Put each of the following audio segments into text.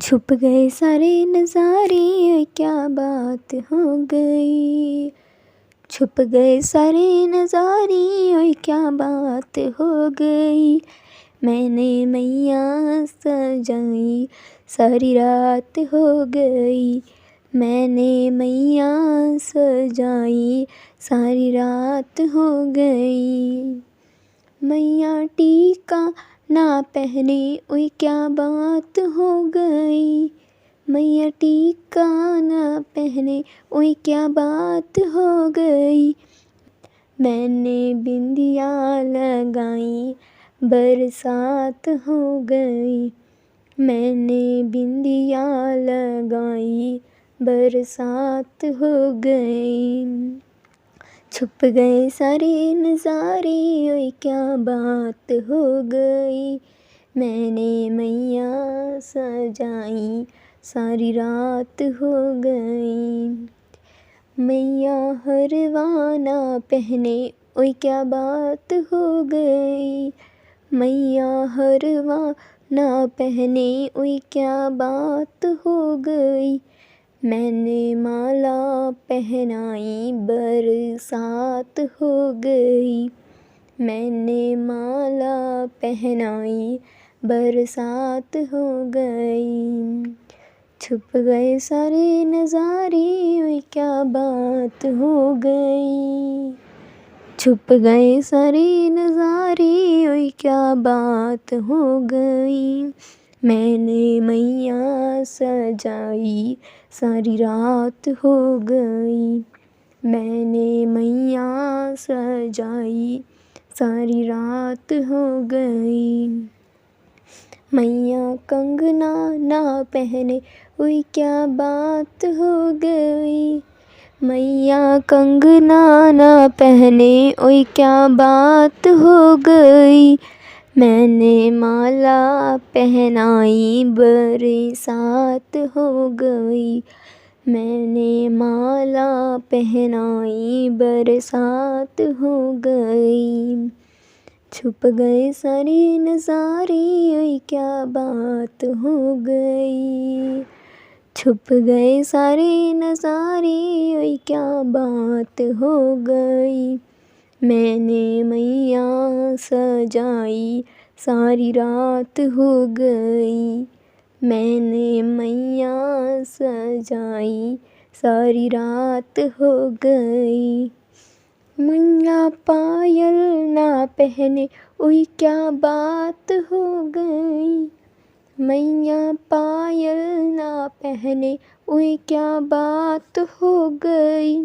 छुप गए सारे नज़ारे क्या बात हो गई। छुप गए सारे नज़ारे क्या बात हो गई। मैंने मैया सजाई सारी रात हो गई। मैंने मैया सजाई सारी रात हो गई। मैया टीका ना पहने ओए क्या बात हो गई। मैया टीका ना पहने ओए क्या बात हो गई। मैंने बिंदिया लगाई बरसात हो गई। मैंने बिंदिया लगाई बरसात हो गई। छुप गए सारे नज़ारे ओए क्या बात हो गई। मैंने मैया सजाई सारी रात हो गई। मैया हरवाना पहने ओए क्या बात हो गई। मैया हरवाना पहने ओए क्या बात हो गई। मैंने माला पहनाई बरसात हो गई। मैंने माला पहनाई बरसात हो गई। छुप गए सारे नज़ारे ओए क्या बात हो गई। छुप गए सारे नज़ारे ओए क्या बात हो गई। मैंने मैया सजाई सारी रात हो गई। मैंने मैया सजाई सारी रात हो गई। मैया कंगना ना पहने ओए क्या बात हो गई। मैया कंगना ना पहने ओए क्या बात हो गई। मैंने माला पहनाई बरसात हो गई। मैंने माला पहनाई बरसात हो गई। छुप गए सारे नज़ारे ओए क्या बात हो गई। छुप गए सारे नज़ारे ओए क्या बात हो गई। मैंने मैया सजाई सारी रात हो गई। मैंने मैया सजाई सारी रात हो गई। मैया पायल ना पहने ओए क्या बात हो गई। मैया पायल ना पहने ओए क्या बात हो गई।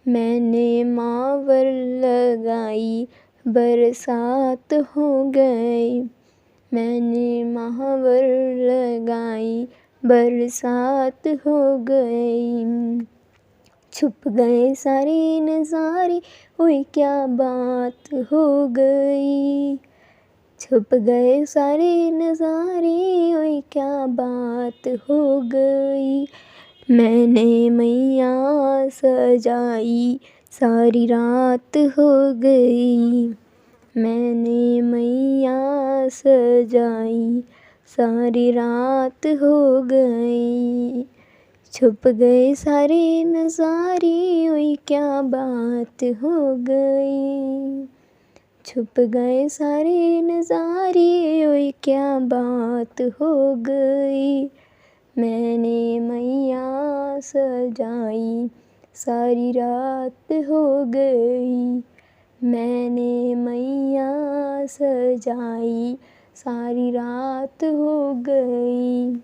मैंने मावर लगाई बरसात हो गई। मैंने महावर लगाई बरसात हो गई। छुप गए सारे नज़ारे ओए क्या बात हो गई। छुप गए सारे नज़ारे ओए क्या बात हो गई। मैंने मैया सजाई सारी रात हो गई। मैंने मैया सजाई सारी रात हो गई। छुप गए सारे नज़ारे ओए क्या बात हो गई। छुप गए सारे नज़ारे ओए क्या बात हो गई। मैंने मैया सजाई सारी रात हो गई। मैंने मैया सजाई सारी रात हो गई।